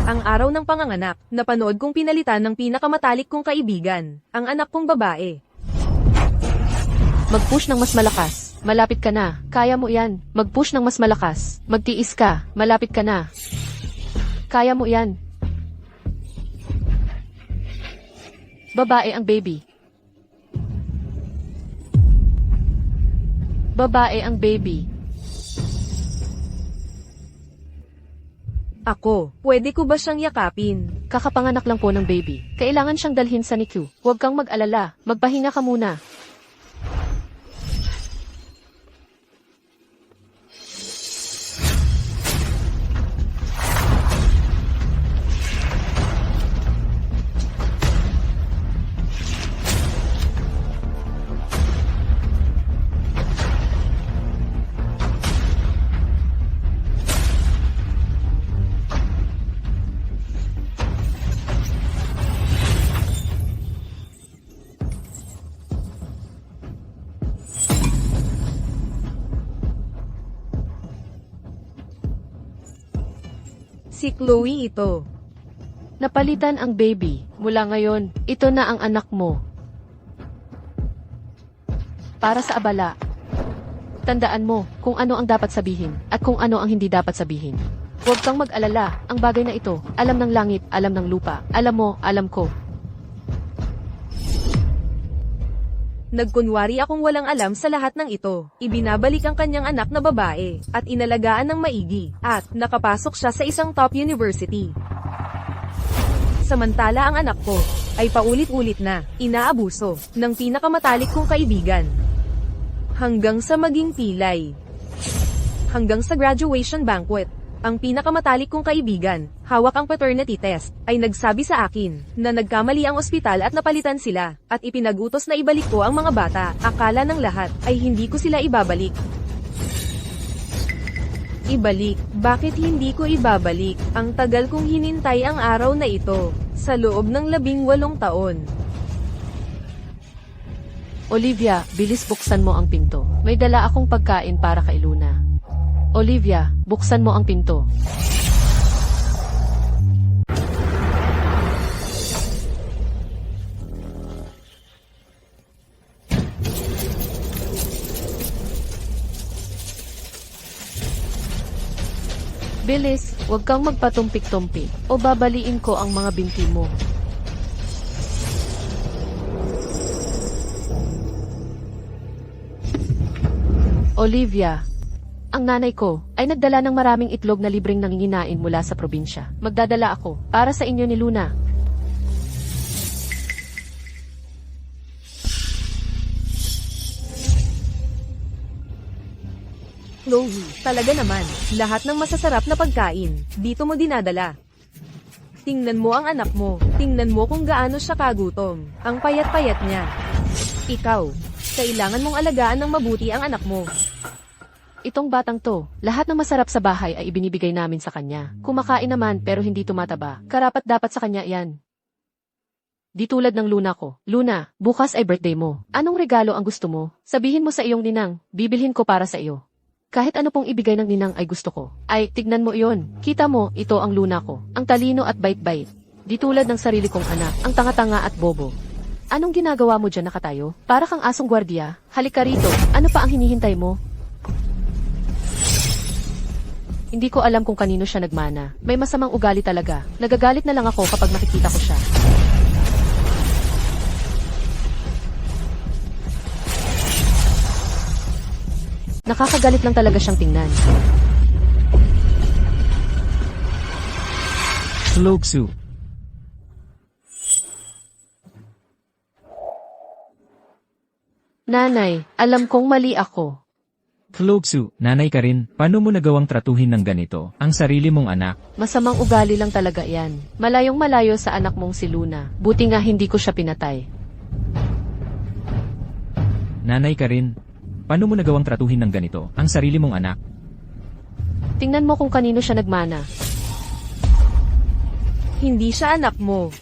Ang araw ng panganganak, napanood kong pinalitan ng pinakamatalik kong kaibigan, ang anak kong babae. Mag-push ng mas malakas. Malapit ka na. Kaya mo yan. Mag-push ng mas malakas. Magtiis ka. Malapit ka na. Kaya mo yan. Babae ang baby. Babae ang baby. Ako, pwede ko ba siyang yakapin? Kakapanganak lang po ng baby. Kailangan siyang dalhin sa NICU. Huwag kang mag-alala. Magpahinga ka muna. Si Chloe ito. Napalitan ang baby. Mula ngayon, ito na ang anak mo. Para sa abala. Tandaan mo kung ano ang dapat sabihin at kung ano ang hindi dapat sabihin. Huwag kang mag-alala. Ang bagay na ito, alam ng langit, alam ng lupa. Alam mo, alam ko. Nagkunwari akong walang alam sa lahat ng ito. Ibinabalik ang kanyang anak na babae, at inalagaan ng maigi, at nakapasok siya sa isang top university. Samantala ang anak ko, ay paulit-ulit na, inaabuso, ng pinakamatalik kong kaibigan. Hanggang sa maging pilay. Hanggang sa graduation banquet, ang pinakamatalik kong kaibigan, hawak ang paternity test, ay nagsabi sa akin, na nagkamali ang ospital at napalitan sila, at ipinag-utos na ibalik ko ang mga bata. Akala ng lahat, ay hindi ko sila ibabalik. Ibalik? Bakit hindi ko ibabalik? Ang tagal kong hinintay ang araw na ito, sa loob ng 18 taon. Olivia, bilis buksan mo ang pinto. May dala akong pagkain para kay Luna. Olivia, buksan mo ang pinto. Bilis, huwag kang magpatumpik-tumpik, o babaliin ko ang mga binti mo. Olivia, ang nanay ko ay nagdala ng maraming itlog na libreng nanginginain mula sa probinsya. Magdadala ako para sa inyo ni Luna. Chloe, talaga naman, lahat ng masasarap na pagkain, dito mo dinadala. Tingnan mo ang anak mo, tingnan mo kung gaano siya kagutom, ang payat-payat niya. Ikaw, kailangan mong alagaan ng mabuti ang anak mo. Itong batang to, lahat ng masarap sa bahay ay ibinibigay namin sa kanya. Kumakain naman pero hindi tumataba. Karapat-dapat sa kanya yan. Di tulad ng Luna ko. Luna, bukas ay birthday mo. Anong regalo ang gusto mo? Sabihin mo sa iyong ninang, bibilhin ko para sa iyo. Kahit ano pong ibigay ng ninang ay gusto ko. Ay, tignan mo iyon. Kita mo, ito ang Luna ko. Ang talino at bait-bait. Di tulad ng sarili kong anak, ang tanga-tanga at bobo. Anong ginagawa mo dyan nakatayo? Para kang asong gwardiya. Halika rito, ano pa ang hinihintay mo? Hindi ko alam kung kanino siya nagmana. May masamang ugali talaga. Nagagalit na lang ako kapag makikita ko siya. Nakakagalit lang talaga siyang tingnan. Slogsu. Nanay, alam kong mali ako. Klogsu, nanay ka rin, paano mo nagawang tratuhin ng ganito, ang sarili mong anak? Masamang ugali lang talaga yan. Malayong malayo sa anak mong si Luna. Buti nga hindi ko siya pinatay. Nanay ka rin, paano mo nagawang tratuhin ng ganito, ang sarili mong anak? Tingnan mo kung kanino siya nagmana. Hindi siya anak mo.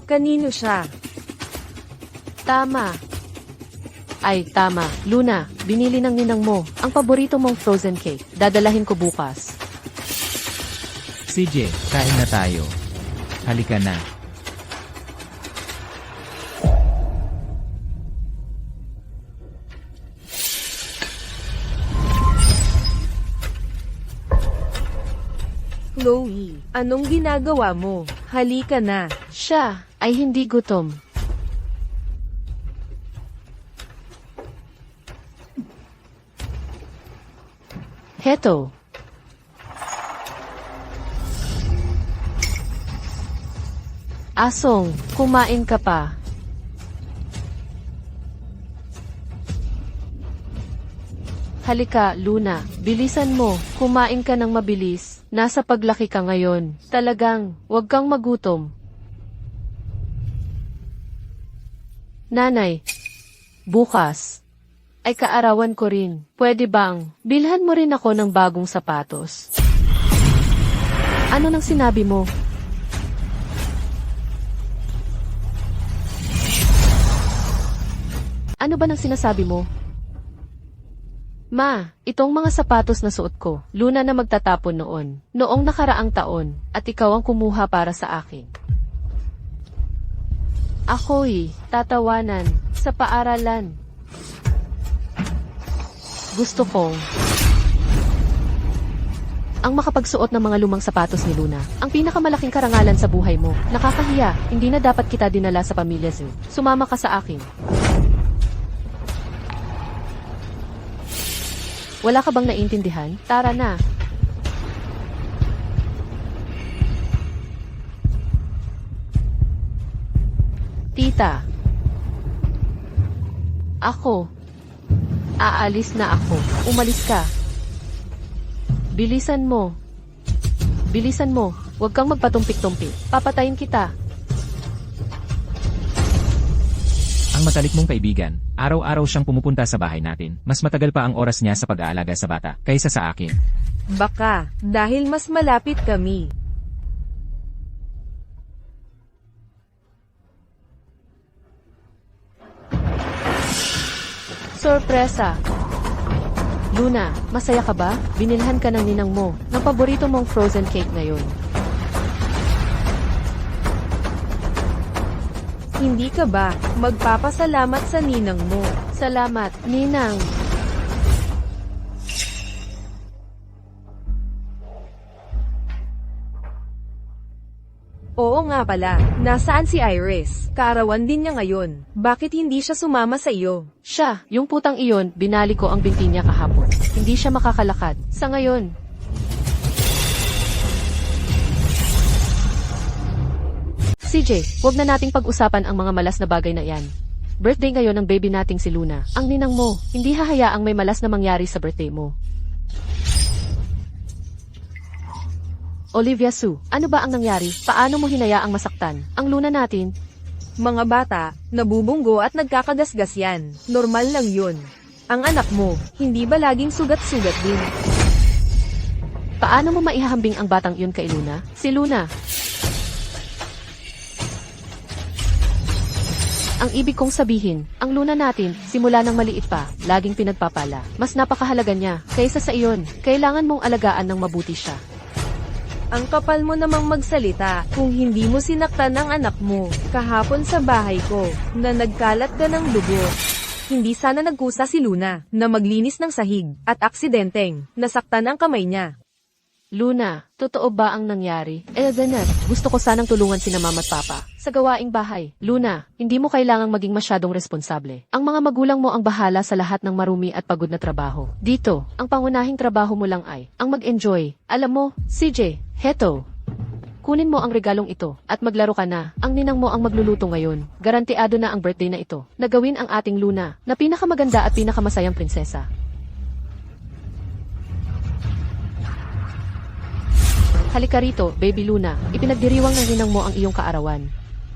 Kanino siya? Tama. Ay, tama. Luna, binili ng ninang mo ang paborito mong frozen cake. Dadalahin ko bukas. CJ, kain na tayo. Halika na. Chloe, anong ginagawa mo? Halika na. Siya ay hindi gutom. Heto. Asong, kumain ka pa. Halika, Luna, bilisan mo, kumain ka ng mabilis. Nasa paglaki ka ngayon. Talagang, huwag kang magutom. Nanay, bukas ay kaarawan ko rin. Pwede bang bilhan mo rin ako ng bagong sapatos? Ano nang sinabi mo? Ano ba nang sinasabi mo? Ma, itong mga sapatos na suot ko, Luna na magtatapon noon, noong nakaraang taon, at ikaw ang kumuha para sa akin. Ako'y tatawanan sa paaralan. Gusto kong ang makapagsuot ng mga lumang sapatos ni Luna. Ang pinakamalaking karangalan sa buhay mo. Nakakahiya, hindi na dapat kita dinala sa pamilya Zoo. Sumama ka sa akin. Wala ka bang naiintindihan? Tara na. Tita. Ako. Aalis na ako. Umalis ka. Bilisan mo. Bilisan mo. Huwag kang magpatumpik-tumpik. Papatayin kita. Ang matalik mong kaibigan, araw-araw siyang pumupunta sa bahay natin. Mas matagal pa ang oras niya sa pag-aalaga sa bata, kaysa sa akin. Baka, dahil mas malapit kami. Sorpresa! Luna, masaya ka ba? Binilhan ka ng ninang mo, ng paborito mong frozen cake ngayon. Hindi ka ba magpapasalamat sa ninang mo? Salamat, ninang. Oo nga pala, nasaan si Iris? Kaarawan din niya ngayon. Bakit hindi siya sumama sa iyo? Siya, yung putang iyon, binali ko ang binti niya kahapon. Hindi siya makakalakad. Sa ngayon. CJ, wag na nating pag-usapan ang mga malas na bagay na yan. Birthday ngayon ng baby nating si Luna. Ang ninang mo, hindi hahayaang may malas na mangyari sa birthday mo. Olivia Sue, ano ba ang nangyari? Paano mo hinayaang masaktan ang Luna natin? Mga bata, nabubunggo at nagkakagasgas yan. Normal lang yun. Ang anak mo, hindi ba laging sugat-sugat din? Paano mo maihahambing ang batang yun kay Luna? Si Luna. Ang ibig kong sabihin, ang Luna natin, simula ng maliit pa, laging pinagpapala. Mas napakahalaga niya, kaysa sa iyon, kailangan mong alagaan ng mabuti siya. Ang kapal mo namang magsalita kung hindi mo sinaktan ang anak mo kahapon sa bahay ko na nagkalat ka ng dugo. Hindi sana nagkusa si Luna na maglinis ng sahig at aksidenteng nasaktan ang kamay niya. Luna, totoo ba ang nangyari? Elvenet, gusto ko sanang tulungan sina mama at papa sa gawaing bahay. Luna, hindi mo kailangang maging masyadong responsable. Ang mga magulang mo ang bahala sa lahat ng marumi at pagod na trabaho. Dito, ang pangunahing trabaho mo lang ay ang mag-enjoy. Alam mo, CJ, heto. Kunin mo ang regalong ito at maglaro ka na. Ang ninang mo ang magluluto ngayon. Garantiado na ang birthday na ito. Nagawin ang ating Luna na pinakamaganda at pinakamasayang prinsesa. Halika rito, baby Luna. Ipinagdiriwang ng ninang mo ang iyong kaarawan.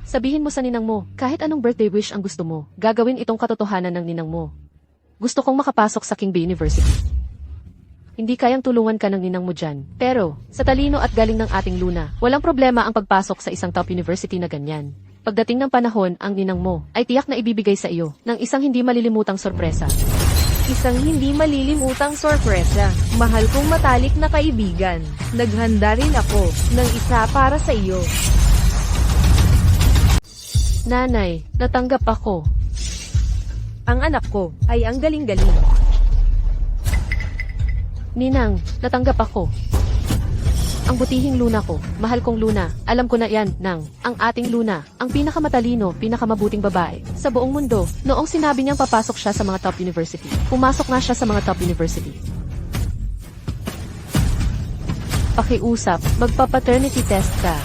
Sabihin mo sa ninang mo, kahit anong birthday wish ang gusto mo, gagawin itong katotohanan ng ninang mo. Gusto kong makapasok sa King Bee University. Hindi kayang tulungan ka ng ninang mo dyan. Pero, sa talino at galing ng ating Luna, walang problema ang pagpasok sa isang top university na ganyan. Pagdating ng panahon, ang ninang mo ay tiyak na ibibigay sa iyo ng isang hindi malilimutang sorpresa. Isang hindi malilimutang sorpresa. Mahal kong matalik na kaibigan. Naghanda rin ako ng isa para sa iyo. Nanay, natanggap ako. Ang anak ko ay ang galing-galing. Ninang, natanggap ako. Ang butihing Luna ko, mahal kong Luna, alam ko na yan, Nang. Ang ating Luna, ang pinakamatalino, pinakamabuting babae sa buong mundo. Noong sinabi niyang papasok siya sa mga top university, pumasok nga siya sa mga top university. Pakiusap, magpa-paternity test ka.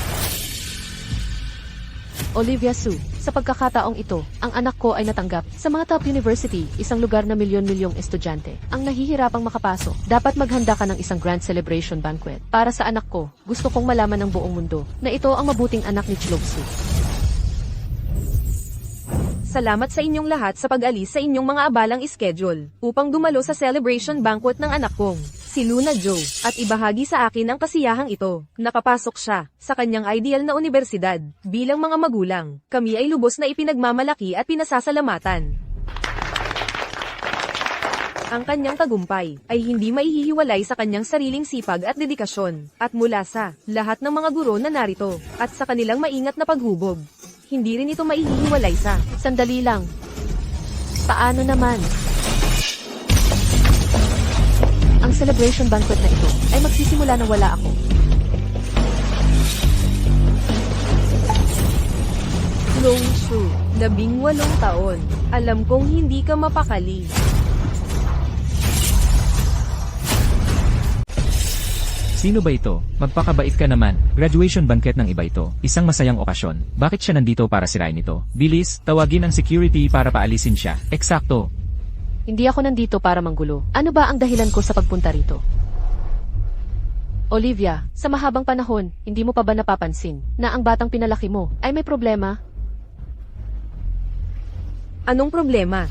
Olivia Su, sa pagkakataong ito, ang anak ko ay natanggap sa mga top university, isang lugar na milyon-milyong estudyante. Ang nahihirapang makapasok, dapat maghanda ka ng isang grand celebration banquet. Para sa anak ko, gusto kong malaman ng buong mundo na ito ang mabuting anak ni Chloe. Salamat sa inyong lahat sa pag-alis sa inyong mga abalang schedule upang dumalo sa celebration banquet ng anak kong, si Luna Jo, at ibahagi sa akin ang kasiyahang ito. Nakapasok siya sa kanyang ideal na universidad. Bilang mga magulang, kami ay lubos na ipinagmamalaki at pinasasalamatan. Ang kanyang tagumpay ay hindi maihihiwalay sa kanyang sariling sipag at dedikasyon, at mula sa lahat ng mga guro na narito, at sa kanilang maingat na paghubog. Hindi rin ito maihihiwalay sa Sandali lang. Paano naman? Ang celebration banquet na ito ay magsisimula nang wala ako. Chloe Su, 18 taon. Alam kong hindi ka mapakali. Sino ba ito? Magpakabait ka naman. Graduation banquet ng iba ito. Isang masayang okasyon. Bakit siya nandito para sirain ito? Bilis, tawagin ang security para paalisin siya. Eksakto. Hindi ako nandito para manggulo. Ano ba ang dahilan ko sa pagpunta rito? Olivia, sa mahabang panahon, hindi mo pa ba napapansin na ang batang pinalaki mo ay may problema? Anong problema?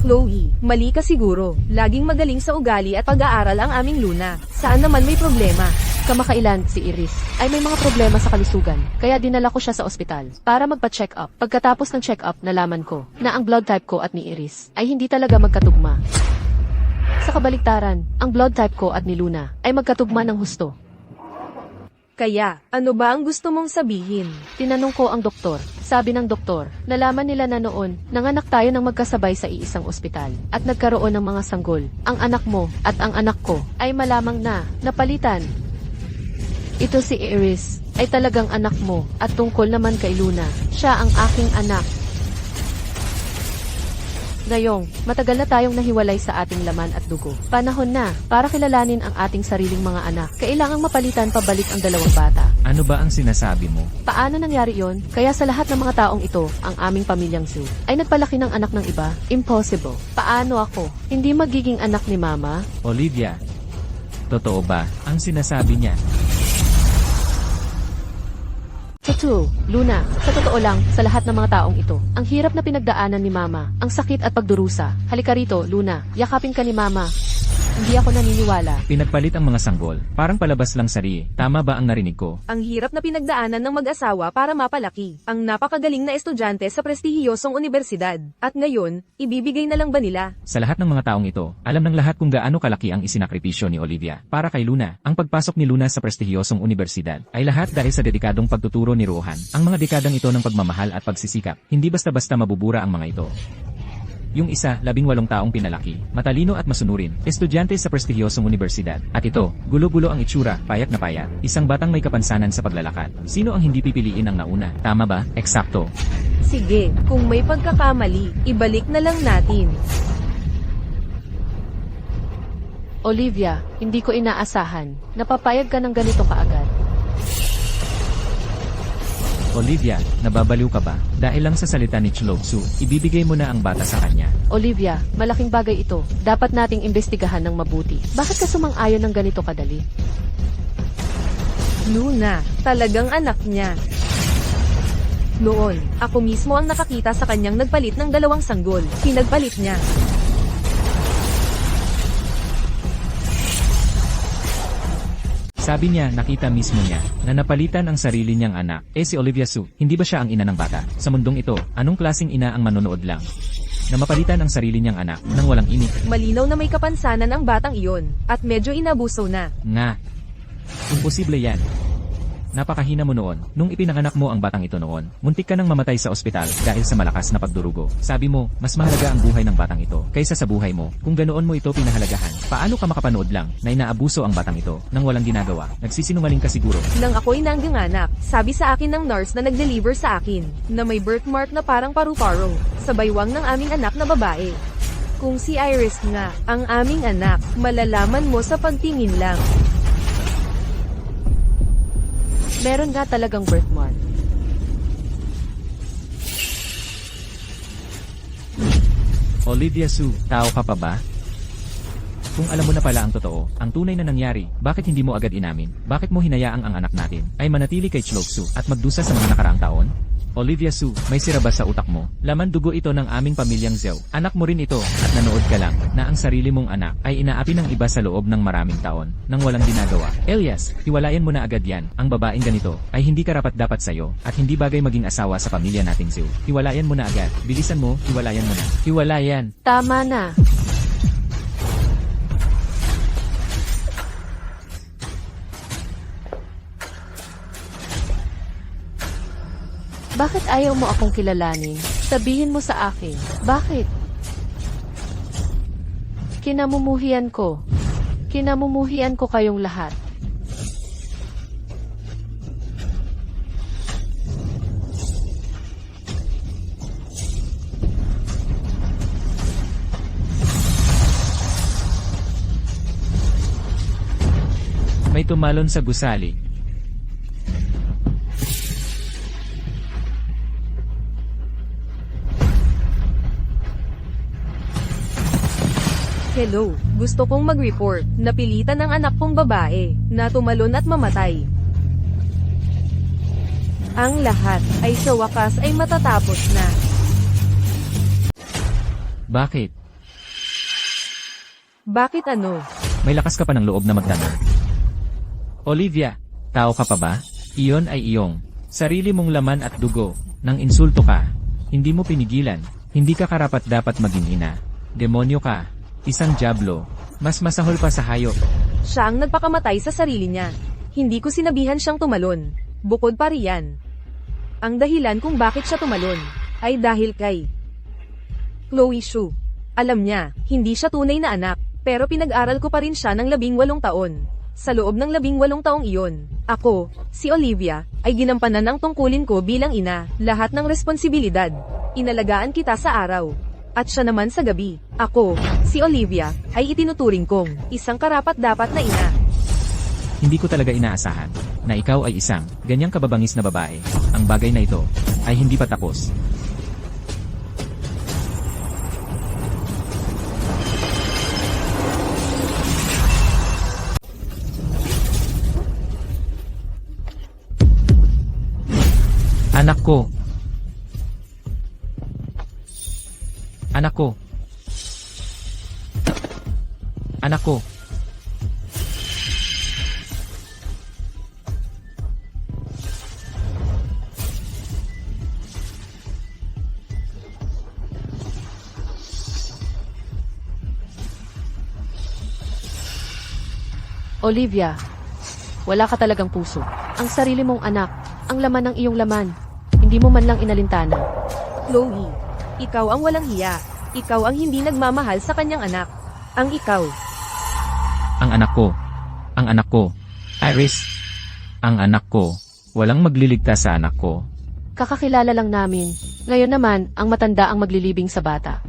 Chloe, mali ka siguro. Laging magaling sa ugali at pag-aaral ang aming Luna. Saan naman may problema? Kamakailan, si Iris ay may mga problema sa kalusugan, kaya dinala ko siya sa ospital para magpa-check up. Pagkatapos ng check up, nalaman ko na ang blood type ko at ni Iris ay hindi talaga magkatugma. Sa kabaliktaran, ang blood type ko at ni Luna ay magkatugma ng husto. Kaya, ano ba ang gusto mong sabihin? Tinanong ko ang doktor. Sabi ng doktor, nalaman nila na noon, nanganak tayo ng magkasabay sa iisang ospital, at nagkaroon ng mga sanggol. Ang anak mo at ang anak ko ay malamang na napalitan. Ito si Iris, ay talagang anak mo, at tungkol naman kay Luna, siya ang aking anak. Ngayong, matagal na tayong nahiwalay sa ating laman at dugo. Panahon na, para kilalanin ang ating sariling mga anak. Kailangang mapalitan pabalik ang dalawang bata. Ano ba ang sinasabi mo? Paano nangyari yon? Kaya sa lahat ng mga taong ito, ang aming pamilyang Su, ay nagpalaki ng anak ng iba? Impossible. Paano ako? Hindi magiging anak ni Mama? Olivia. Totoo ba ang sinasabi niya? Totoo, Luna, sa totoo lang, sa lahat ng mga taong ito, ang hirap na pinagdaanan ni Mama, ang sakit at pagdurusa. Halika rito, Luna, yakapin ka ni Mama. Hindi ako naniniwala. Pinagpalit ang mga sanggol. Parang palabas lang sari. Tama ba ang narinig ko? Ang hirap na pinagdaanan ng mag-asawa para mapalaki ang napakagaling na estudyante sa prestihiyosong universidad. At ngayon, ibibigay na lang ba nila? Sa lahat ng mga taong ito, alam ng lahat kung gaano kalaki ang isinakripisyo ni Olivia. Para kay Luna, ang pagpasok ni Luna sa prestihiyosong universidad ay lahat dahil sa dedikadong pagtuturo ni Rohan. Ang mga dekadang ito ng pagmamahal at pagsisikap, hindi basta-basta mabubura ang mga ito. Yung isa, 18 taong pinalaki, matalino at masunurin, estudyante sa prestihiyosong universidad. At ito, gulo-gulo ang itsura, payat na payat, isang batang may kapansanan sa paglalakad. Sino ang hindi pipiliin ang nauna? Tama ba? Eksakto. Sige, kung may pagkakamali, ibalik na lang natin. Olivia, hindi ko inaasahan. Napapayag ka ng ganito kaagad. Olivia, nababaliw ka ba? Dahil lang sa salita ni Chloe Su, ibibigay mo na ang bata sa kanya. Olivia, malaking bagay ito. Dapat nating imbestigahan ng mabuti. Bakit ka sumang-ayon ng ganito kadali? Luna, talagang anak niya. Noon, ako mismo ang nakakita sa kanyang nagpalit ng 2 sanggol. Pinagpalit niya. Sabi niya, nakita mismo niya, na napalitan ang sarili niyang anak. Si Olivia Su, hindi ba siya ang ina ng bata? Sa mundong ito, anong klaseng ina ang manonood lang? na mapalitan ang sarili niyang anak nang walang imik. Malinaw na may kapansanan ang batang iyon, at medyo inabuso na. Nga. Imposible yan. Napakahina mo noon, nung ipinanganak mo ang batang ito noon. Muntik ka nang mamatay sa ospital dahil sa malakas na pagdurugo. Sabi mo, mas mahalaga ang buhay ng batang ito kaysa sa buhay mo. Kung ganoon mo ito pinahalagahan, paano ka makapanood lang na inaabuso ang batang ito nang walang ginagawa? Nagsisinungaling ka siguro. Nang ako'y nangganganak, sabi sa akin ng nurse na nag-deliver sa akin, na may birthmark na parang paru-paro, sa baywang ng aming anak na babae. Kung si Iris nga, ang aming anak, malalaman mo sa pagtingin lang. Meron nga talagang birthmark. Olivia Sue, tao ka pa ba? Kung alam mo na pala ang totoo, ang tunay na nangyari, bakit hindi mo agad inamin? Bakit mo hinayaang ang anak natin ay manatili kay Chloe Sue at magdusa sa mga nakaraang taon? Olivia Sue, may sira ba sa utak mo? Laman dugo ito ng aming pamilyang Zhou. Anak mo rin ito, at nanood ka lang, na ang sarili mong anak ay inaapi ng iba sa loob ng maraming taon, nang walang ginagawa. Elias, hiwalayan mo na agad yan. Ang babaeng ganito, ay hindi karapat-dapat sa'yo, at hindi bagay maging asawa sa pamilya nating Zhou. Hiwalayan mo na agad. Bilisan mo, hiwalayan mo na. Hiwalayan. Tama na. Bakit ayaw mo akong kilalanin? Sabihin mo sa akin. Bakit? Kinamumuhian ko. Kinamumuhian ko kayong lahat. May tumalon sa gusali. Hello, gusto kong mag-report. Napilitan ng anak kong babae na tumalon at mamatay. Ang lahat ay sa wakas ay matatapos na. Bakit? Bakit ano? May lakas ka pa ng loob na magtanong. Olivia, tao ka pa ba? Iyon ay iyong sarili mong laman at dugo. Nang insulto ka, hindi mo pinigilan. Hindi ka karapat-dapat maging ina. Demonyo ka. Isang diablo. Mas masahol pa sa hayop. Siya ang nagpakamatay sa sarili niya. Hindi ko sinabihan siyang tumalon. Bukod pa riyan, ang dahilan kung bakit siya tumalon ay dahil kay Chloe Sue. Alam niya, hindi siya tunay na anak, pero pinag-aral ko pa rin siya ng 18 taon. Sa loob ng 18 taong iyon, ako, si Olivia, ay ginampanan ang tungkulin ko bilang ina, lahat ng responsibilidad. Inalagaan kita sa araw. At siya naman sa gabi. Ako, si Olivia, ay itinuturing kong isang karapat-dapat na ina. Hindi ko talaga inaasahan na ikaw ay isang ganyang kababangis na babae. Ang bagay na ito ay hindi pa tapos. Anak ko. Anak ko. Anak ko. Olivia, wala ka talagang puso. Ang sarili mong anak, ang laman ng iyong laman. Hindi mo man lang inalintana. Chloe, ikaw ang walang hiya. Ikaw ang hindi nagmamahal sa kanyang anak. Ang ikaw. Ang anak ko. Ang anak ko. Iris. Ang anak ko. Walang magliligtas sa anak ko. Kakakilala lang namin. Ngayon naman, ang matanda ang maglilibing sa bata.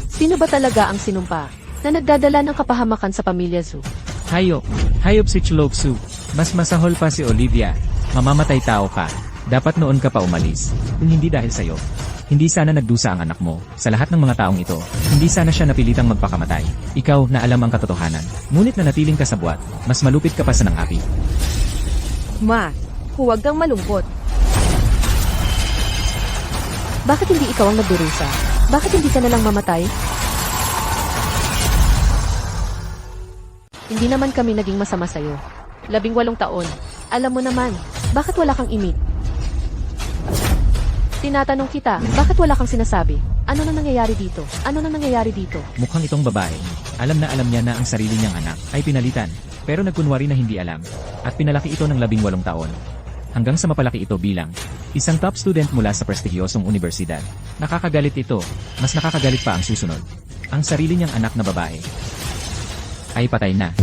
Sino ba talaga ang sinumpa na nagdadala ng kapahamakan sa pamilya Zhou? Hayop. Hayop si Chloe Sue. Mas masahol pa si Olivia. Mamamatay tao ka. Dapat noon ka pa umalis. Kung hindi dahil sa'yo. Hindi sana nagdusa ang anak mo. Sa lahat ng mga taong ito, hindi sana siya napilitang magpakamatay. Ikaw na alam ang katotohanan. Ngunit nanatiling ka sa buwat. Mas malupit ka pa sa nang-api. Ma, huwag kang malungkot. Bakit hindi ikaw ang nagdurusa? Bakit hindi ka nalang mamatay? Hindi naman kami naging masama sa'yo. 18 taon. Alam mo naman, bakit wala kang imik? Tinatanong kita, bakit wala kang sinasabi? Ano na nangyayari dito? Ano na nangyayari dito? Mukhang itong babae. Alam na alam niya na ang sarili niyang anak ay pinalitan. Pero nagkunwari na hindi alam. At pinalaki ito ng 18 taon. Hanggang sa mapalaki ito bilang isang top student mula sa prestigyosong universidad. Nakakagalit ito. Mas nakakagalit pa ang susunod. Ang sarili niyang anak na babae ay patay na.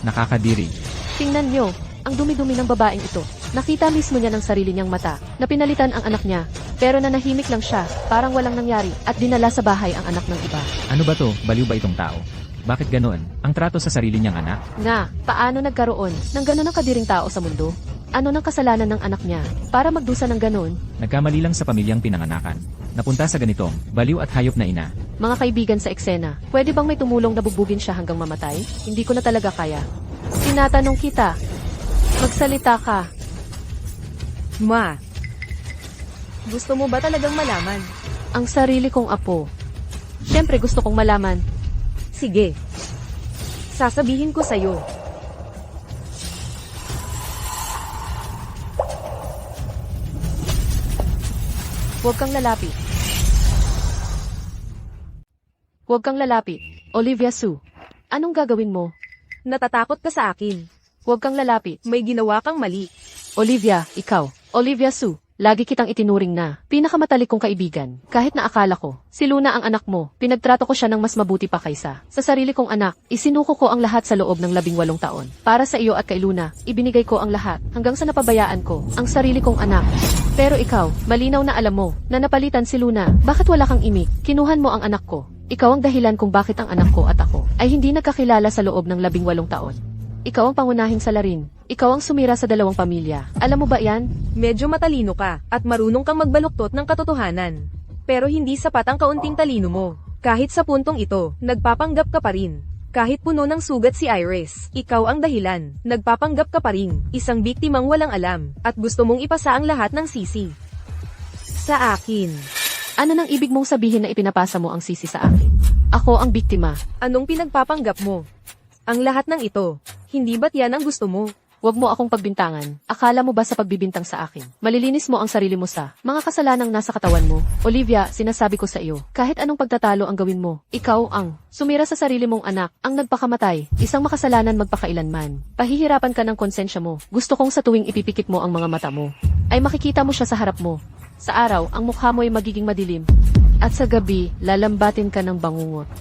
Nakakadiri. Tingnan nyo, ang dumi-dumi ng babaeng ito. Nakita mismo niya ng sarili niyang mata na pinalitan ang anak niya. Pero nanahimik lang siya, parang walang nangyari, at dinala sa bahay ang anak ng iba. Ano ba to? Baliw ba itong tao? Bakit ganoon? Ang trato sa sarili niyang anak? Nga, paano nagkaroon ng gano'n ng kadiring tao sa mundo? Ano nang kasalanan ng anak niya para magdusa ng gano'n? Nagkamali lang sa pamilyang pinanganakan. Napunta sa ganitong baliw at hayop na ina. Mga kaibigan sa eksena, pwede bang may tumulong na bugbugin siya hanggang mamatay? Hindi ko na talaga kaya. Tinatanong kita. Magsalita ka. Ma, gusto mo ba talagang malaman? Ang sarili kong apo. Siyempre gusto kong malaman. Sige. Sasabihin ko sa'yo. Huwag kang lalapit. Huwag kang lalapit. Olivia Sue. Anong gagawin mo? Natatakot ka sa akin. Huwag kang lalapit. May ginawa kang mali. Olivia, ikaw. Olivia Sue. Lagi kitang itinuring na pinakamatalik kong kaibigan. Kahit na akala ko, si Luna ang anak mo, pinagtrato ko siya ng mas mabuti pa kaysa sa sarili kong anak. Isinuko ko ang lahat sa loob ng 18 taon. Para sa iyo at kay Luna, ibinigay ko ang lahat hanggang sa napabayaan ko ang sarili kong anak. Pero ikaw, malinaw na alam mo na napalitan si Luna. Bakit wala kang imik? Kinuhan mo ang anak ko. Ikaw ang dahilan kung bakit ang anak ko at ako ay hindi nagkakilala sa loob ng 18 taon. Ikaw ang pangunahing salarin. Ikaw ang sumira sa 2 pamilya. Alam mo ba yan? Medyo matalino ka, at marunong kang magbaluktot ng katotohanan. Pero hindi sapat ang kaunting talino mo. Kahit sa puntong ito, nagpapanggap ka pa rin. Kahit puno ng sugat si Iris, ikaw ang dahilan. Nagpapanggap ka pa rin, isang biktimang walang alam, at gusto mong ipasa ang lahat ng sisi sa akin. Ano nang ibig mong sabihin na ipinapasa mo ang sisi sa akin? Ako ang biktima. Anong pinagpapanggap mo? Ang lahat ng ito, hindi ba't yan ang gusto mo? Huwag mo akong pagbintangan. Akala mo ba sa pagbibintang sa akin? Malilinis mo ang sarili mo sa mga kasalanang nasa katawan mo. Olivia, sinasabi ko sa iyo, kahit anong pagtatalo ang gawin mo, ikaw ang sumira sa sarili mong anak, ang nagpakamatay, isang makasalanan magpakailanman. Pahihirapan ka ng konsensya mo. Gusto kong sa tuwing ipipikit mo ang mga mata mo, ay makikita mo siya sa harap mo. Sa araw, ang mukha mo ay magiging madilim. At sa gabi, lalambatin ka ng bangungot.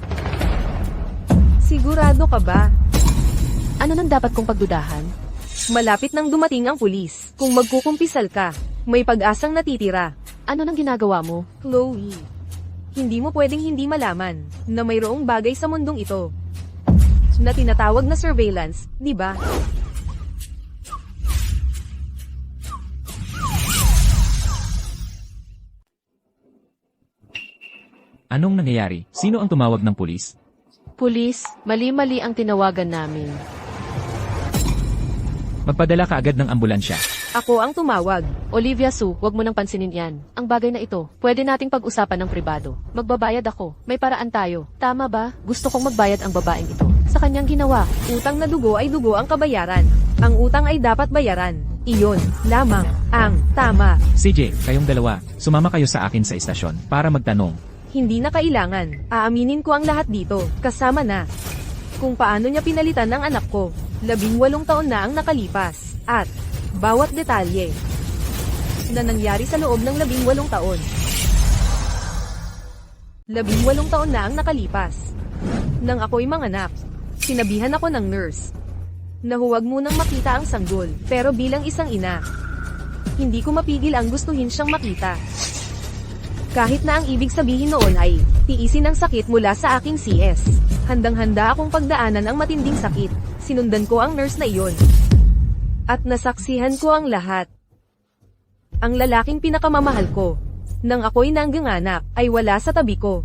Sigurado ka ba? Ano nang dapat kong pagdudahan? Malapit nang dumating ang pulis. Kung magkukumpisal ka, may pag-asang natitira. Ano nang ginagawa mo? Chloe, hindi mo pwedeng hindi malaman na mayroong bagay sa mundong ito na tinatawag na surveillance, di ba? Anong nangyayari? Sino ang tumawag ng pulis? Pulis, mali-mali ang tinawagan namin. Magpadala ka agad ng ambulansya. Ako ang tumawag. Olivia Sue, wag mo nang pansinin yan. Ang bagay na ito, pwede nating pag-usapan ng pribado. Magbabayad ako. May paraan tayo. Tama ba? Gusto kong magbayad ang babaeng ito sa kanyang ginawa. Utang na dugo ay dugo ang kabayaran. Ang utang ay dapat bayaran. Iyon lamang ang tama. CJ, kayong dalawa, sumama kayo sa akin sa istasyon para magtanong. Hindi na kailangan. Aaminin ko ang lahat dito, kasama na kung paano niya pinalitan ng anak ko. 18 taon na ang nakalipas, at bawat detalye na nangyari sa loob ng 18 taon. 18 taon na ang nakalipas. Nang ako'y manganak, sinabihan ako ng nurse na huwag munang makita ang sanggol, pero bilang isang ina, hindi ko mapigil ang gustuhin siyang makita. Kahit na ang ibig sabihin noon ay tiisin ang sakit mula sa aking CS. Handang-handa akong pagdaanan ang matinding sakit. Sinundan ko ang nurse na iyon. At nasaksihan ko ang lahat. Ang lalaking pinakamamahal ko, nang ako'y nangganganak, ay wala sa tabi ko.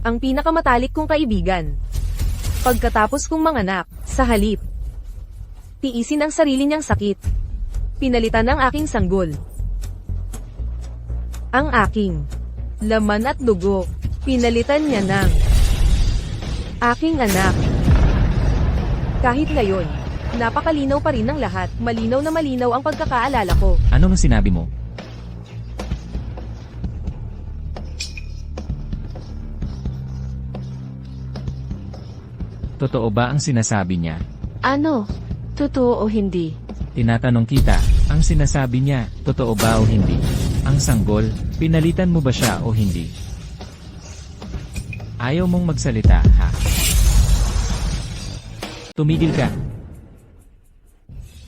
Ang pinakamatalik kong kaibigan. Pagkatapos kong manganak, sa halip, tiisin ang sarili niyang sakit. Pinalitan ang aking sanggol. Ang aking laman at dugo, pinalitan niya ng aking anak. Kahit ngayon, napakalinaw pa rin ng lahat, malinaw na malinaw ang pagkakaalala ko. Ano ang sinabi mo? Totoo ba ang sinasabi niya? Ano? Totoo o hindi? Tinatanong kita, ang sinasabi niya, totoo ba o hindi? Ang sanggol, pinalitan mo ba siya o hindi? Ayaw mong magsalita, ha? Tumigil ka.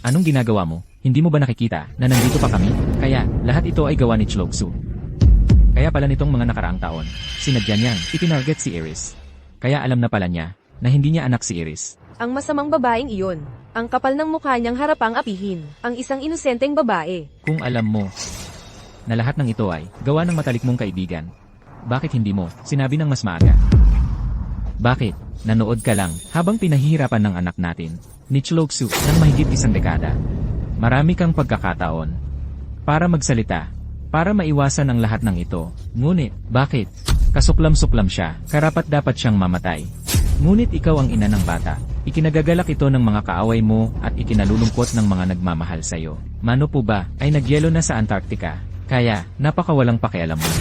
Anong ginagawa mo? Hindi mo ba nakikita na nandito pa kami? Kaya, lahat ito ay gawa ni Chlogsu. Kaya pala nitong mga nakaraang taon, sinadya niyang itinarget si Iris. Kaya alam na pala niya, na hindi niya anak si Iris. Ang masamang babaeng iyon. Ang kapal ng mukha niyang harapang apihin. Ang isang inosenteng babae. Kung alam mo, na lahat ng ito ay gawa ng matalik mong kaibigan, bakit hindi mo sinabi ng mas maaga? Bakit? Nanood ka lang habang pinahihirapan ng anak natin, ni Chlogsu, ng mahigit 1 dekada. Marami kang pagkakataon para magsalita, para maiwasan ang lahat ng ito. Ngunit, bakit? Kasuklam-suklam siya, karapat dapat siyang mamatay. Ngunit ikaw ang ina ng bata. Ikinagagalak ito ng mga kaaway mo at ikinalulungkot ng mga nagmamahal sa'yo. Mano po ba ay nagyelo na sa Antarctica? Kaya, napakawalang pakialam mo.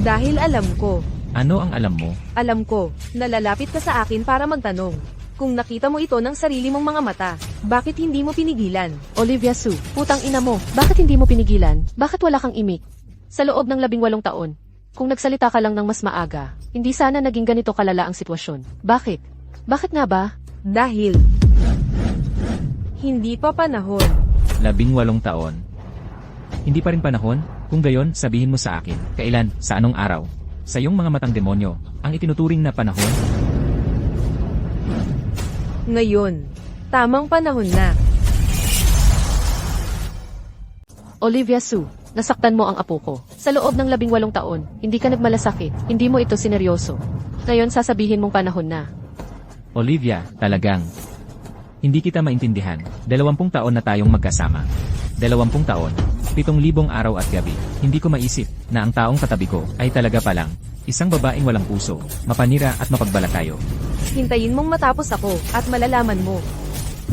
Dahil alam ko. Ano ang alam mo? Alam ko, nalalapit ka sa akin para magtanong. Kung nakita mo ito ng sarili mong mga mata, bakit hindi mo pinigilan? Olivia Su, putang ina mo, bakit hindi mo pinigilan? Bakit wala kang imik? Sa loob ng 18 taon, kung nagsalita ka lang ng mas maaga, hindi sana naging ganito kalala ang sitwasyon. Bakit? Bakit nga ba? Dahil hindi pa panahon. 18 taon. Hindi pa rin panahon? Kung gayon, sabihin mo sa akin, kailan, sa anong araw? Sa iyong mga matang demonyo, ang itinuturing na panahon? Ngayon. Tamang panahon na. Olivia Su, nasaktan mo ang apo ko. Sa loob ng 18 taon, hindi ka nagmalasakit, hindi mo ito sineryoso. Ngayon sasabihin mong panahon na. Olivia, talagang. Hindi kita maintindihan. 20 taon na tayong magkasama. 20 taon. 7,000 araw at gabi. Hindi ko maisip na ang taong katabi ko ay talaga palang isang babaeng walang puso, mapanira at mapagbalakayo. Hintayin mong matapos ako at malalaman mo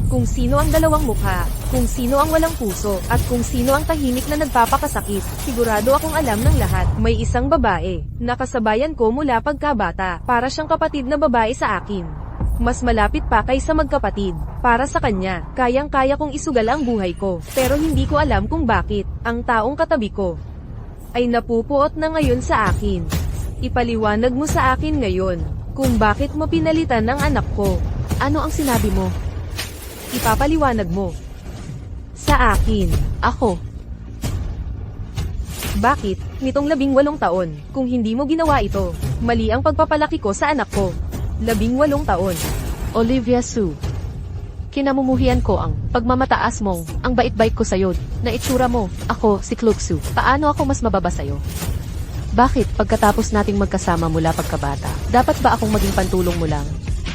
kung sino ang dalawang mukha, kung sino ang walang puso, at kung sino ang tahimik na nagpapakasakit. Sigurado akong alam ng lahat. May isang babae, nakasabayan ko mula pagkabata, para siyang kapatid na babae sa akin. Mas malapit pa kaysa magkapatid. Para sa kanya, kayang-kaya kong isugal ang buhay ko. Pero hindi ko alam kung bakit, ang taong katabi ko ay napupuot na ngayon sa akin. Ipaliwanag mo sa akin ngayon, kung bakit mo pinalitan ng anak ko. Ano ang sinabi mo? Ipapaliwanag mo sa akin. Ako. Bakit, nitong 18 taon, kung hindi mo ginawa ito, mali ang pagpapalaki ko sa anak ko. 18 taon. Olivia Su. Kinamumuhian ko ang pagmamataas mong, ang bait-bait ko sa'yo, na itsura mo, ako, si Chlogsu. Paano ako mas mababa sa'yo? Bakit, pagkatapos nating magkasama mula pagkabata, dapat ba akong maging pantulong mo lang?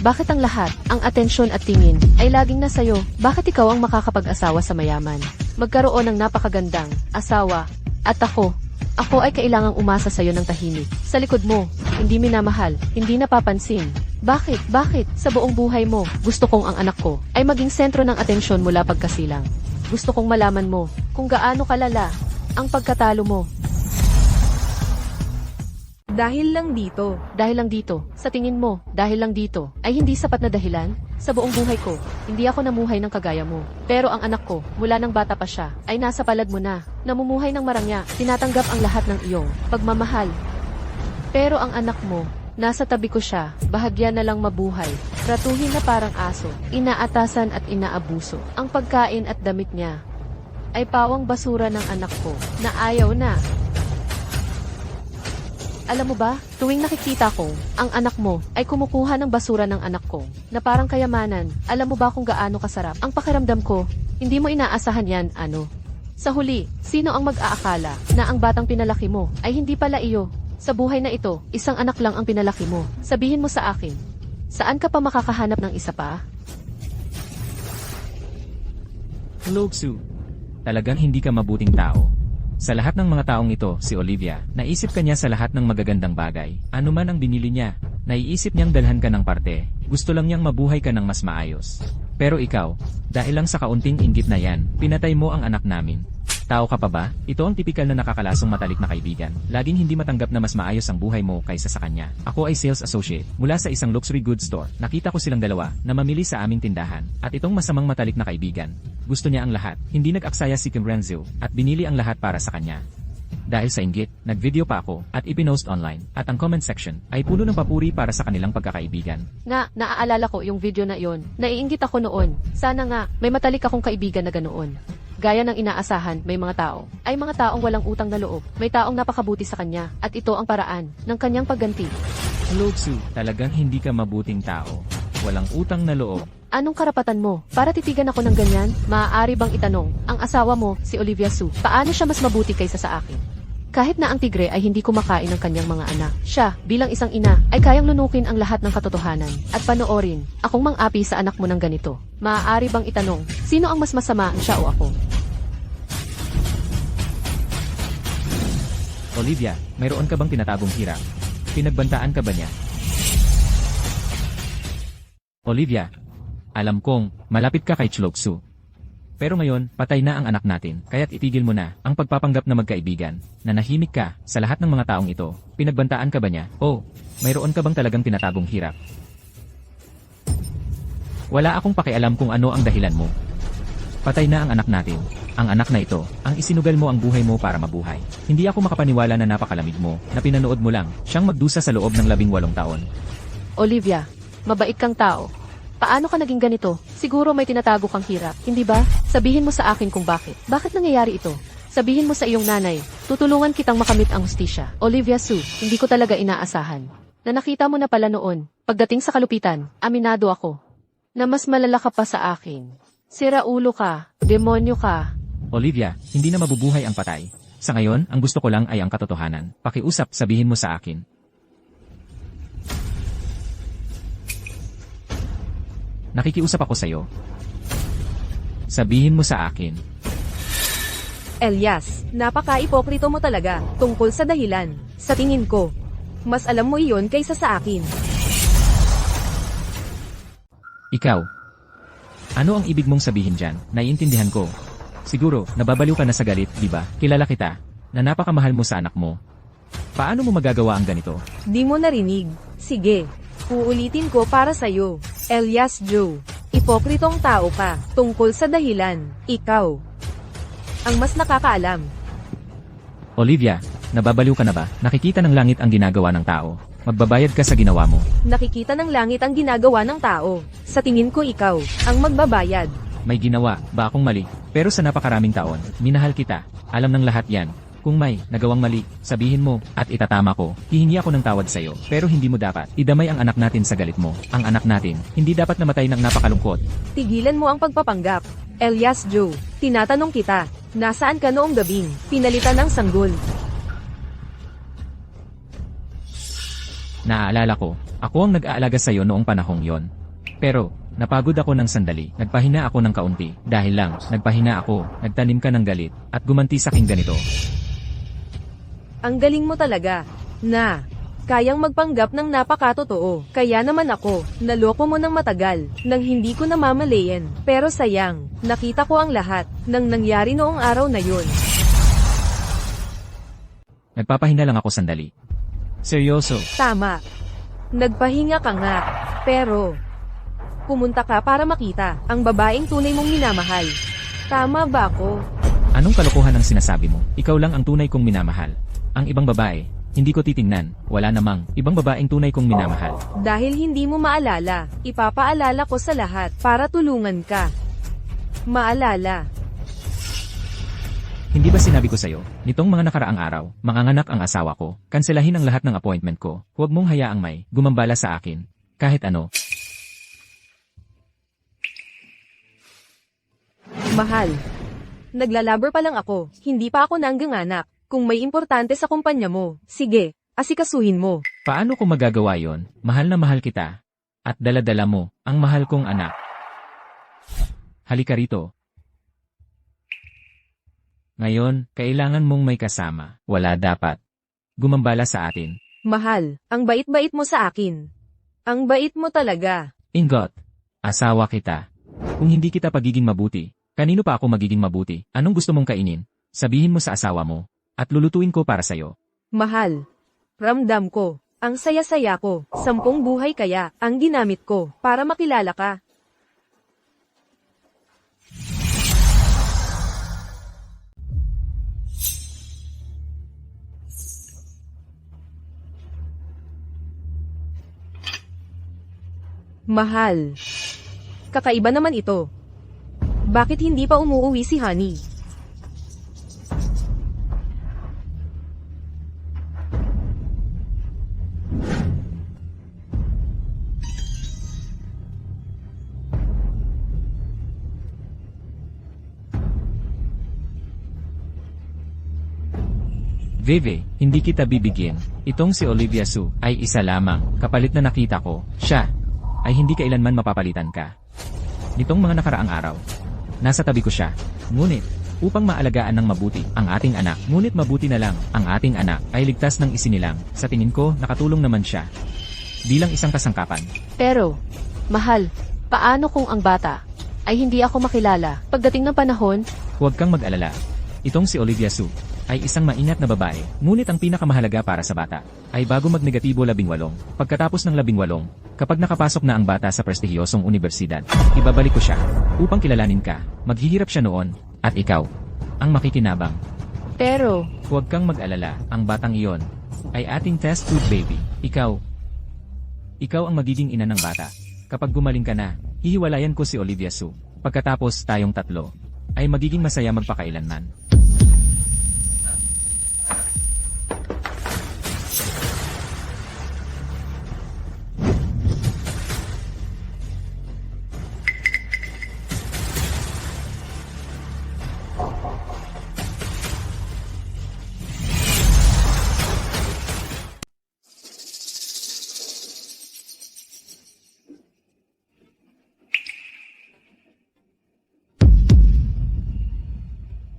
Bakit ang lahat, ang atensyon at tingin, ay laging nasa iyo? Bakit ikaw ang makakapag-asawa sa mayaman? Magkaroon ng napakagandang asawa. At ako ay kailangang umasa sa iyo ng tahimik. Sa likod mo, hindi minamahal, hindi napapansin. Bakit? Sa buong buhay mo, gusto kong ang anak ko ay maging sentro ng atensyon mula pagkasilang. Gusto kong malaman mo kung gaano kalala ang pagkatalo mo. Dahil lang dito. Dahil lang dito, sa tingin mo, dahil lang dito, ay hindi sapat na dahilan? Sa buong buhay ko, hindi ako namuhay ng kagaya mo. Pero ang anak ko, mula nang bata pa siya, ay nasa palad mo na. Namumuhay ng marangya, tinatanggap ang lahat ng iyong pagmamahal. Pero ang anak mo, nasa tabi ko siya, bahagya na lang mabuhay. Tratuhin na parang aso, inaatasan at inaabuso. Ang pagkain at damit niya, ay pawang basura ng anak ko, na ayaw na. Alam mo ba, tuwing nakikita ko, ang anak mo ay kumukuha ng basura ng anak ko, na parang kayamanan. Alam mo ba kung gaano kasarap? Ang pakiramdam ko, hindi mo inaasahan yan, ano? Sa huli, sino ang mag-aakala na ang batang pinalaki mo ay hindi pala iyo? Sa buhay na ito, isang anak lang ang pinalaki mo. Sabihin mo sa akin, saan ka pa makakahanap ng isa pa? Chlogsu, talagang hindi ka mabuting tao. Sa lahat ng mga taong ito, si Olivia, naisip kanya sa lahat ng magagandang bagay. Ano man ang binili niya, naiisip niyang dalhan ka ng parte. Gusto lang niyang mabuhay ka ng mas maayos. Pero ikaw, dahil lang sa kaunting inggit na yan, pinatay mo ang anak namin. Tao ka pa ba? Ito ang tipikal na nakakalasong matalik na kaibigan. Laging hindi matanggap na mas maayos ang buhay mo kaysa sa kanya. Ako ay sales associate mula sa isang luxury goods store. Nakita ko silang dalawa na mamili sa aming tindahan. At itong masamang matalik na kaibigan, gusto niya ang lahat. Hindi nag-aksaya si Kim Renzo at binili ang lahat para sa kanya. Dahil sa inggit, nag-video pa ako at ipinost online. At ang comment section ay puno ng papuri para sa kanilang pagkakaibigan. Nga, naaalala ko yung video na yon. Naiinggit ako noon. Sana nga, may matalik akong kaibigan na ganoon. Gaya ng inaasahan, may mga tao. Ay mga taong walang utang na loob. May taong napakabuti sa kanya. At ito ang paraan ng kanyang pagganti. Lotsu, talagang hindi ka mabuting tao. Walang utang na loob. Anong karapatan mo? Para titigan ako ng ganyan? Maaari bang itanong, ang asawa mo, si Olivia Su, paano siya mas mabuti kaysa sa akin? Kahit na ang tigre ay hindi kumakain ng kanyang mga anak, siya, bilang isang ina, ay kayang lunukin ang lahat ng katotohanan at panoorin, akong mang-api sa anak mo ng ganito. Maaari bang itanong, sino ang mas masama, siya o ako? Olivia, mayroon ka bang tinatagong hirap? Pinagbantaan ka ba niya? Olivia, alam kong malapit ka kay Chloksu. Pero ngayon, patay na ang anak natin, kaya't itigil mo na ang pagpapanggap na magkaibigan. Nanahimik ka sa lahat ng mga taong ito. Pinagbantaan ka ba niya? O, mayroon ka bang talagang tinatagong hirap? Wala akong pakialam kung ano ang dahilan mo. Patay na ang anak natin. Ang anak na ito, ang isinugal mo ang buhay mo para mabuhay. Hindi ako makapaniwala na napakalamig mo, na pinanood mo lang, siyang magdusa sa loob ng 18 taon. Olivia, mabait kang tao. Paano ka naging ganito? Siguro may tinatago kang hirap, hindi ba? Sabihin mo sa akin kung bakit. Bakit nangyayari ito? Sabihin mo sa iyong nanay, tutulungan kitang makamit ang hustisya. Olivia Su, hindi ko talaga inaasahan. Na nakita mo na pala noon, pagdating sa kalupitan, aminado ako. Na mas malala ka pa sa akin. Sira ulo ka, demonyo ka. Olivia, hindi na mabubuhay ang patay. Sa ngayon, ang gusto ko lang ay ang katotohanan. Pakiusap, sabihin mo sa akin. Nakikiusap ako sa'yo. Sabihin mo sa akin. Elias, napaka-ipokrito mo talaga, tungkol sa dahilan. Sa tingin ko, mas alam mo iyon kaysa sa akin. Ikaw. Ano ang ibig mong sabihin dyan? Naiintindihan ko. Siguro, nababaliw ka na sa galit, di ba? Kilala kita, na napakamahal mo sa anak mo. Paano mo magagawa ang ganito? Di mo narinig. Sige, uulitin ko para sa'yo. Elias Joe, ipokritong tao ka, tungkol sa dahilan, ikaw ang mas nakakaalam. Olivia, nababaliw ka na ba? Nakikita ng langit ang ginagawa ng tao. Magbabayad ka sa ginawa mo. Nakikita ng langit ang ginagawa ng tao. Sa tingin ko ikaw ang magbabayad. May ginawa ba akong mali? Pero sa napakaraming taon, minahal kita. Alam ng lahat yan. Kung may nagawang mali, sabihin mo, at itatama ko. Hihingi ako ng tawad sa'yo. Pero hindi mo dapat idamay ang anak natin sa galit mo. Ang anak natin, hindi dapat namatay ng napakalungkot. Tigilan mo ang pagpapanggap. Elias Joe, tinatanong kita, nasaan ka noong gabing pinalitan ng sanggol? Naaalala ko, ako ang nag-aalaga sa'yo noong panahong yon. Pero, napagod ako ng sandali, nagpahina ako ng kaunti. Dahil lang, nagpahina ako, nagtanim ka ng galit, at gumanti sa aking ganito. Ang galing mo talaga, na kayang magpanggap ng napakatotoo. Kaya naman ako, naloko mo ng matagal, nang hindi ko namamalayan. Pero sayang, nakita ko ang lahat, ng nangyari noong araw na yun. Nagpapahinga lang ako sandali. Seryoso. Tama. Nagpahinga ka nga. Pero, pumunta ka para makita ang babaeng tunay mong minamahal. Tama ba ako? Anong kalokohan ang sinasabi mo? Ikaw lang ang tunay kong minamahal. Ang ibang babae, hindi ko titingnan. Wala namang ibang babaeng tunay kong minamahal. Dahil hindi mo maalala, ipapaalala ko sa lahat para tulungan ka. Maalala. Hindi ba sinabi ko sa'yo, nitong mga nakaraang araw, manganganak ang asawa ko, kanselahin ang lahat ng appointment ko, huwag mong hayaang may gumambala sa akin. Kahit ano. Mahal. Naglalabor pa lang ako, hindi pa ako nangganganak. Kung may importante sa kumpanya mo, sige, asikasuhin mo. Paano ko magagawa yon? Mahal na mahal kita. At dala-dala mo, ang mahal kong anak. Halika rito. Ngayon, kailangan mong may kasama. Wala dapat gumambala sa atin. Mahal, ang bait-bait mo sa akin. Ang bait mo talaga. Ingot, asawa kita. Kung hindi kita pagiging mabuti, kanino pa ako magiging mabuti? Anong gusto mong kainin? Sabihin mo sa asawa mo, at lulutuin ko para sa'yo. Mahal. Ramdam ko. Ang saya-saya ko. 10 buhay kaya ang ginamit ko para makilala ka. Mahal. Kakaiba naman ito. Bakit hindi pa umuuwi si Honey? Vivi, hindi kita bibigyan. Itong si Olivia Su ay isa lamang. Kapalit na nakita ko, siya ay hindi kailanman mapapalitan ka. Nitong mga nakaraang araw, nasa tabi ko siya. Ngunit, upang maalagaan ng mabuti ang ating anak, ngunit mabuti na lang ang ating anak ay ligtas ng isinilang. Sa tingin ko, nakatulong naman siya. Bilang isang kasangkapan. Pero, mahal, paano kung ang bata ay hindi ako makilala? Pagdating ng panahon, Huwag kang mag-alala. Itong si Olivia Su ay isang maingat na babae, ngunit ang pinakamahalaga para sa bata ay bago magnegatibo 18. Pagkatapos ng 18, kapag nakapasok na ang bata sa prestihiyosong universidad, ibabalik ko siya upang kilalanin ka. Maghihirap siya noon, at ikaw ang makikinabang. pero, Huwag kang mag-alala, ang batang iyon ay ating test tube baby. Ikaw ang magiging ina ng bata. Kapag gumaling ka na, hihiwalayan ko si Olivia Su. Pagkatapos tayong tatlo ay magiging masaya magpakailanman.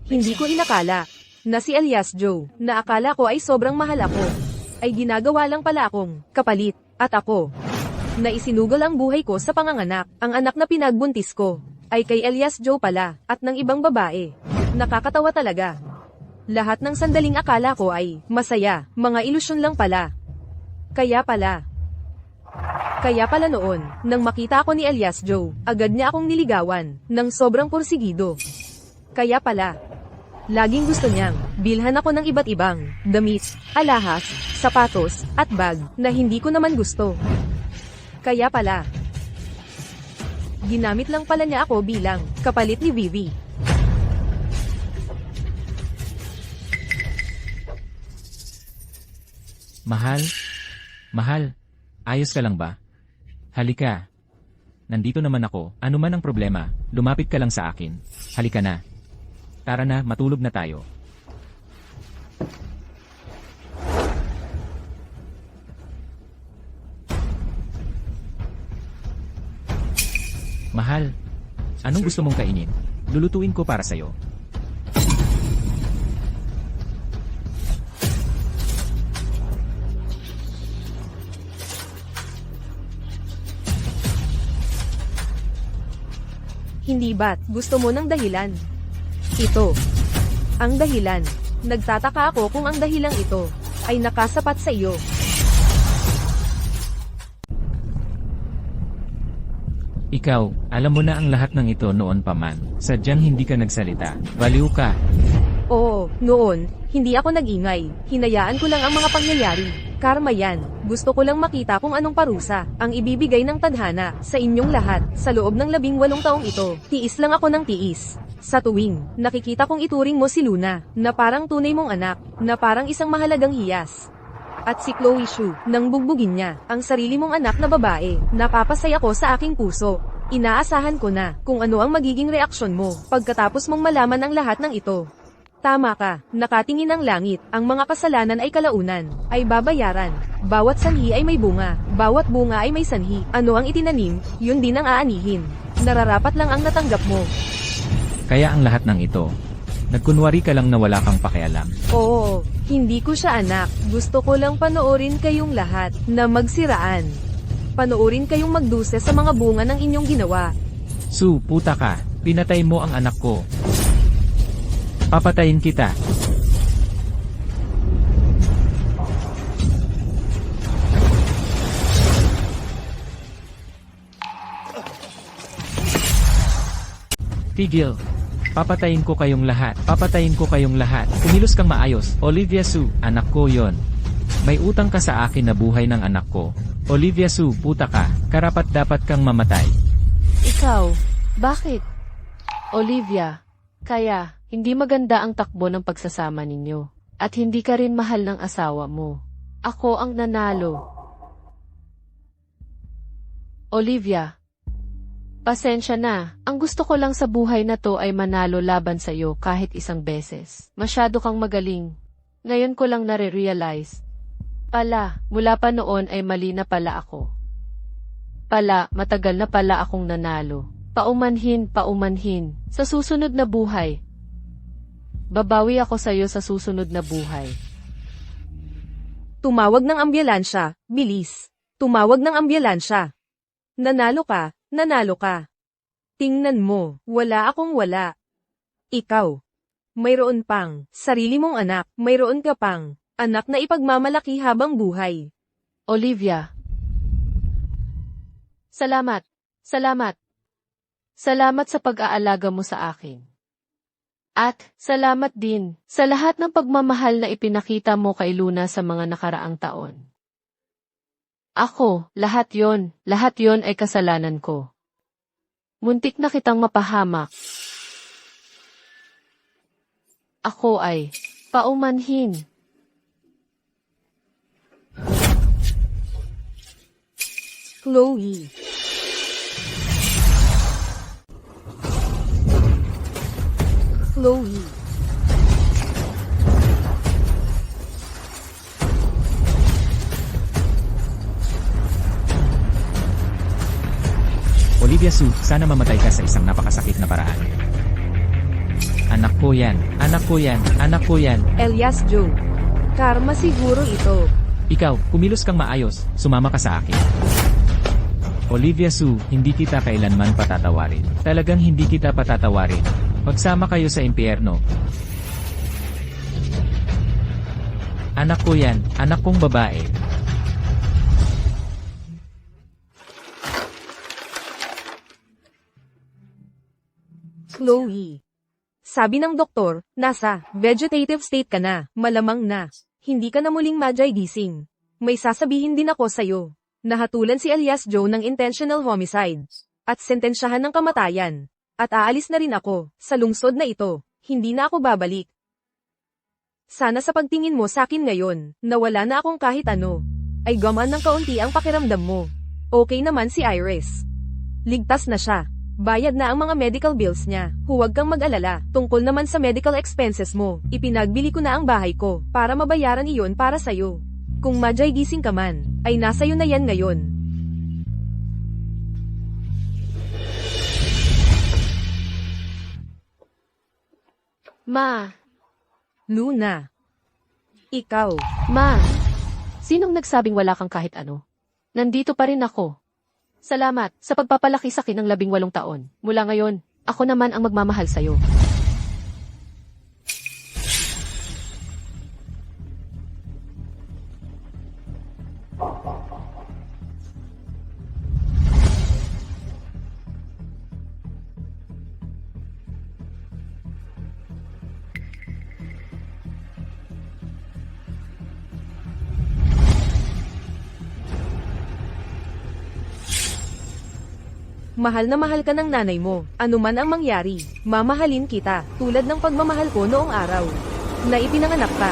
Hindi ko inakala na si Elias Joe, na akala ko ay sobrang mahal ako, ay ginagawa lang pala akong kapalit, at ako, na isinugol ang buhay ko sa panganganak. Ang anak na pinagbuntis ko, ay kay Elias Joe pala, at ng ibang babae. Nakakatawa talaga. Lahat ng sandaling akala ko ay masaya, mga ilusyon lang pala. Kaya pala noon, nang makita ako ni Elias Joe, agad niya akong niligawan, ng sobrang porsigido. Kaya pala, laging gusto niyang bilhan ako ng iba't ibang damit, alahas, sapatos, at bag na hindi ko naman gusto. Kaya pala, ginamit lang pala niya ako bilang kapalit ni Vivi. Mahal, ayos ka lang ba? Halika. Nandito naman ako, ano man ang problema, lumapit ka lang sa akin. Halika na. Tara na, matulog na tayo. Mahal, anong gusto mong kainin? Lulutuin ko para sa'yo. Hindi ba't gusto mo ng dahilan? Ito ang dahilan. Nagtataka ako kung ang dahilang ito ay nakasapat sa iyo. Ikaw, alam mo na ang lahat ng ito noon pa man. Sadyang hindi ka nagsalita. Baliw ka. Oo, noon, hindi ako nag-ingay. Hinayaan ko lang ang mga pangyayari. Karma yan. Gusto ko lang makita kung anong parusa ang ibibigay ng tadhana sa inyong lahat sa loob ng 18 taong ito. Tiis lang ako ng tiis. Sa tuwing, nakikita kong ituring mo si Luna, na parang tunay mong anak, na parang isang mahalagang hiyas. At si Chloe Shu, nang bugbugin niya, ang sarili mong anak na babae, napapasaya ko sa aking puso. Inaasahan ko na, kung ano ang magiging reaksyon mo, pagkatapos mong malaman ang lahat ng ito. Tama ka, nakatingin ang langit, ang mga kasalanan ay kalaunan, ay babayaran. Bawat sanhi ay may bunga, bawat bunga ay may sanhi. Ano ang itinanim, yun din ang aanihin. Nararapat lang ang natanggap mo. Kaya ang lahat ng ito, nagkunwari ka lang na wala kang pakialam. Oo, hindi ko siya anak. Gusto ko lang panoorin kayong lahat na magsiraan. Panoorin kayong magduse sa mga bunga ng inyong ginawa. Su, puta ka, pinatay mo ang anak ko. Papatayin kita. Tigil. Papatayin ko kayong lahat. Papatayin ko kayong lahat. Kumilos kang maayos. Olivia Sue, anak ko yon. May utang ka sa akin na buhay ng anak ko. Olivia Sue, puta ka. Karapat dapat kang mamatay. Ikaw, bakit? Olivia, kaya, hindi maganda ang takbo ng pagsasama ninyo. At hindi ka rin mahal ng asawa mo. Ako ang nanalo. Olivia, pasensya na. Ang gusto ko lang sa buhay na to ay manalo laban sa iyo kahit isang beses. Masyado kang magaling. Ngayon ko lang nare-realize. Pala, mula pa noon ay mali na pala ako. Pala, matagal na pala akong nanalo. Paumanhin, paumanhin. Sa susunod na buhay. Babawi ako sa iyo sa susunod na buhay. Tumawag ng ambulansya, bilis. Tumawag ng ambulansya. Nanalo ka, nanalo ka. Tingnan mo, wala akong wala. Ikaw. Mayroon pang, sarili mong anak, mayroon ka pang, anak na ipagmamalaki habang buhay. Olivia. Salamat. Salamat. Salamat sa pag-aalaga mo sa akin. At, salamat din sa lahat ng pagmamahal na ipinakita mo kay Luna sa mga nakaraang taon. Ako, lahat yon ay kasalanan ko. Muntik na kitang mapahamak. Ako ay paumanhin. Chloe. Chloe. Olivia Sue, sana mamatay ka sa isang napakasakit na paraan. Anak ko yan, anak ko yan, anak ko yan. Elias Joe. Karma siguro ito. Ikaw, kumilos kang maayos, sumama ka sa akin. Olivia Sue, hindi kita kailanman patatawarin. Talagang hindi kita patatawarin. Magsama kayo sa impyerno. Anak ko yan, anak kong babae. Chloe. Sabi ng doktor, nasa vegetative state ka na, malamang na. Hindi ka na muling majay gising. May sasabihin din ako sa'yo. Nahatulan si Elias Joe ng intentional homicide. At sentensyahan ng kamatayan. At aalis na rin ako, sa lungsod na ito. Hindi na ako babalik. Sana sa pagtingin mo sa akin ngayon, na wala na akong kahit ano, ay gamaan ng kaunti ang pakiramdam mo. Okay naman si Iris. Ligtas na siya. Bayad na ang mga medical bills niya. Huwag kang mag-alala. Tungkol naman sa medical expenses mo, ipinagbili ko na ang bahay ko, para mabayaran iyon para sa'yo. Kung majay gising ka man, ay nasa'yo na yan ngayon. Ma, Luna. Ikaw. Ma, sinong nagsabing wala kang kahit ano? Nandito pa rin ako. Salamat sa pagpapalaki sa akin ng 18 taon. Mula ngayon, ako naman ang magmamahal sa'yo. Mahal na mahal ka ng nanay mo, anuman ang mangyari, mamahalin kita, tulad ng pagmamahal ko noong araw na ipinanganak ka.